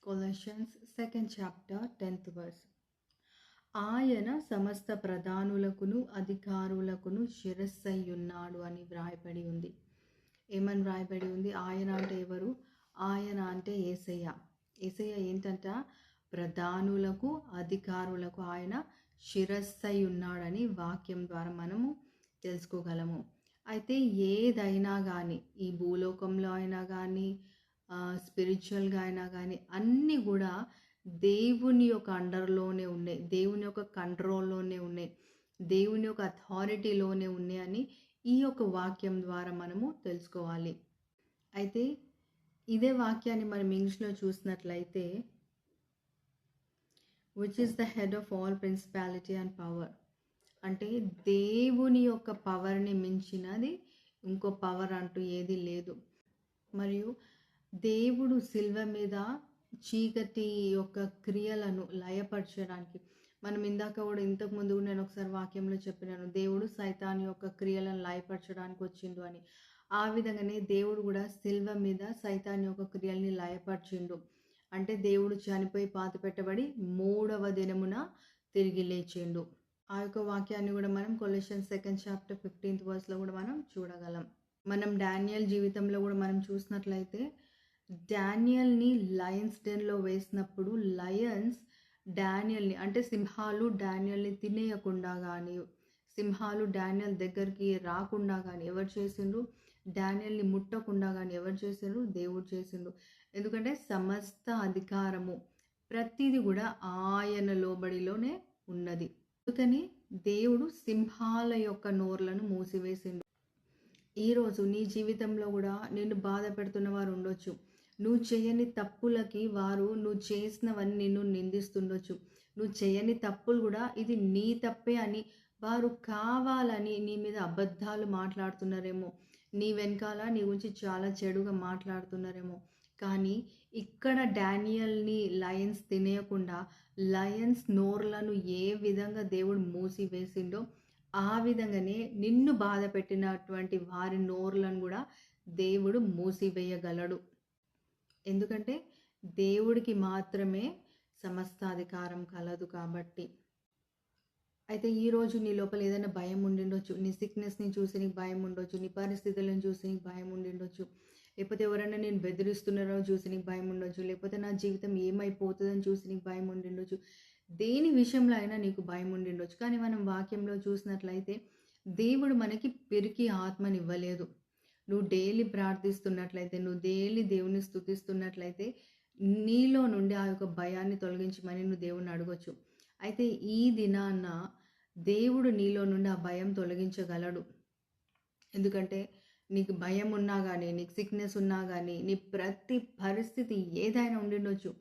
Colossians 2nd chapter 10th verse. ఆయన సమస్త ప్రధానులకును అధికారులకును శిరస్సయ్యున్నాడు అని వ్రాయబడి ఉంది. ఏమని వ్రాయబడి ఉంది? ఆయన అంటే ఎవరు? ఆయన అంటే యేసయ్య. యేసయ్య ఏంటంట? ప్రధానులకు అధికారులకు ఆయన శిరస్సయ్యున్నాడని వాక్యం ద్వారా మనము తెలుసుకోగలము. అయితే ఏదైనా కానీ ఈ భూలోకంలో అయినా కానీ స్పిరిచువల్గా అయినా కానీ అన్నీ కూడా దేవుని యొక్క అండర్లోనే ఉన్నాయి, దేవుని యొక్క కంట్రోల్లోనే ఉన్నాయి, దేవుని యొక్క అథారిటీలోనే ఉన్నాయి అని ఈ యొక్క వాక్యం ద్వారా మనము తెలుసుకోవాలి. అయితే ఇదే వాక్యాన్ని మనం ఇంగ్లీష్లో చూసినట్లయితే which is the head of all principality and power, అంటే దేవుని యొక్క పవర్ని మించినది ఇంకో పవర్ అంటూ ఏది లేదు. మరియు దేవుడు శిల్వ మీద చీకటి యొక్క క్రియలను లయపరచడానికి, మనం ఇందాక కూడా ఇంతకుముందు నేను ఒకసారి వాక్యంలో చెప్పినాను, దేవుడు సైతాన్ యొక్క క్రియలను లయపరచడానికి వచ్చిండు అని. ఆ విధంగానే దేవుడు కూడా శిల్వ మీద సైతాన్ యొక్క క్రియల్ని లయపరిచిండు. అంటే దేవుడు చనిపోయి పాతి పెట్టబడి 3వ దినమున తిరిగి లేచిండు. ఆ యొక్క వాక్యాన్ని కూడా మనం కొలెషన్స్ 2nd chapter 15th verse కూడా మనం చూడగలం. మనం డానియల్ జీవితంలో కూడా మనం చూసినట్లయితే డానియల్ని లయన్స్ డెన్లో వేసినప్పుడు లయన్స్ డానియల్ని, అంటే సింహాలు డానియల్ని తినేయకుండా కానీ, సింహాలు డానియల్ దగ్గరికి రాకుండా కానీ ఎవరు చేసిండ్రు? డానియల్ని ముట్టకుండా కానీ ఎవరు చేసిండ్రు? దేవుడు చేసిండు. ఎందుకంటే సమస్త అధికారము ప్రతిదీ కూడా ఆయన లోబడిలోనే ఉన్నది. అందుకని దేవుడు సింహాల యొక్క నోర్లను మూసివేసిండు. ఈరోజు నీ జీవితంలో కూడా నిన్ను బాధ పెడుతున్న వారు ఉండొచ్చు. నువ్వు చేయని తప్పులకి వారు నువ్వు చేసినవన్నీ నిన్ను నిందిస్తుండొచ్చు. నువ్వు చేయని తప్పులు కూడా ఇది నీ తప్పే అని వారు కావాలని నీ మీద అబద్ధాలు మాట్లాడుతున్నారేమో, నీ వెనకాల నీ గురించి చాలా చెడుగా మాట్లాడుతున్నారేమో. కానీ ఇక్కడ డానియల్ని లయన్స్ తినేయకుండా లయన్స్ నోర్లను ఏ విధంగా దేవుడు మూసివేసిండో ఆ విధంగానే నిన్ను బాధ పెట్టినటువంటి వారి నోర్లను కూడా దేవుడు మూసివేయగలడు. ఎందుకంటే దేవుడికి మాత్రమే సమస్త అధికారం కలదు కాబట్టి. అయితే ఈరోజు నీ లోపల ఏదైనా భయం ఉండిండొచ్చు, నీ సిక్నెస్ని చూసి నీకు భయం ఉండొచ్చు, నీ పరిస్థితులను చూసి నీకు భయం ఉండిండొచ్చు, లేకపోతే ఎవరైనా నేను బెదిరిస్తున్నారో చూసి నీకు భయం ఉండొచ్చు, లేకపోతే నా జీవితం ఏమైపోతుందని చూసి నీకు భయం ఉండిండొచ్చు, దేని విషయంలో అయినా నీకు భయం ఉండిండొచ్చు. కానీ మనం వాక్యంలో చూసినట్లయితే దేవుడు మనకి పిరికి ఆత్మనివ్వలేదు. నువ్వు డైలీ ప్రార్థిస్తున్నట్లయితే, నువ్వు డైలీ దేవుని స్తుతిస్తున్నట్లయితే నీలో నుండి ఆ యొక్క భయాన్ని తొలగించమని నువ్వు దేవుని అడగొచ్చు. అయితే ఈ దినాన్న దేవుడు నీలో నుండి ఆ భయం తొలగించగలడు. ఎందుకంటే నీకు భయం ఉన్నా కానీ, నీకు సిక్నెస్ ఉన్నా కానీ, నీ ప్రతి పరిస్థితి ఏదైనా ఉండిండొచ్చు.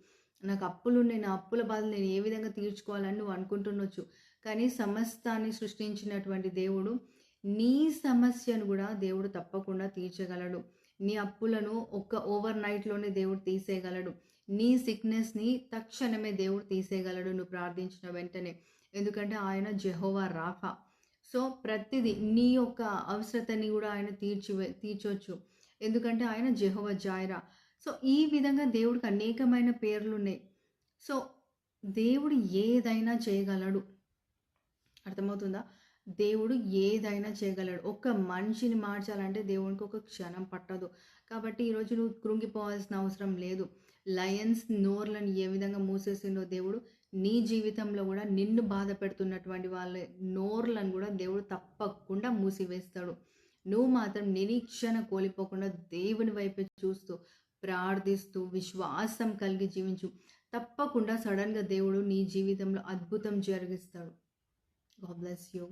నాకు అప్పులు ఉన్నాయి, నా అప్పుల బాధలు నేను ఏ విధంగా తీర్చుకోవాలని నువ్వు అనుకుంటుండొచ్చు. కానీ సమస్తాన్ని సృష్టించినటువంటి దేవుడు నీ సమస్యను కూడా దేవుడు తప్పకుండా తీర్చగలడు. నీ అప్పులను ఓవర్ నైట్లోనే దేవుడు తీసేయగలడు. నీ సిక్నెస్ని తక్షణమే దేవుడు తీసేయగలడు నువ్వు ప్రార్థించిన వెంటనే. ఎందుకంటే ఆయన జెహోవా రాఫా. సో ప్రతిదీ నీ యొక్క అవసరతని కూడా ఆయన తీర్చొచ్చు. ఎందుకంటే ఆయన జెహోవా జాయిరా. సో ఈ విధంగా దేవుడికి అనేకమైన పేర్లు ఉన్నాయి. సో దేవుడు ఏదైనా చేయగలడు. అర్థమవుతుందా? దేవుడు ఏదైనా చేయగలడు. ఒక మనిషిని మార్చాలంటే దేవునికి ఒక క్షణం పట్టదు. కాబట్టి ఈరోజు నువ్వు కృంగిపోవాల్సిన అవసరం లేదు. లయన్స్ నోర్లను ఏ విధంగా మూసేసిండో దేవుడు నీ జీవితంలో కూడా నిన్ను బాధ పెడుతున్నటువంటి వాళ్ళ నోర్లను కూడా దేవుడు తప్పకుండా మూసివేస్తాడు. నువ్వు మాత్రం నిరీక్షణ కోల్పోకుండా దేవుని వైపు చూస్తూ ప్రార్థిస్తూ విశ్వాసం కలిగి జీవించు. తప్పకుండా సడన్గా దేవుడు నీ జీవితంలో అద్భుతం జరిగిస్తాడు. God bless you.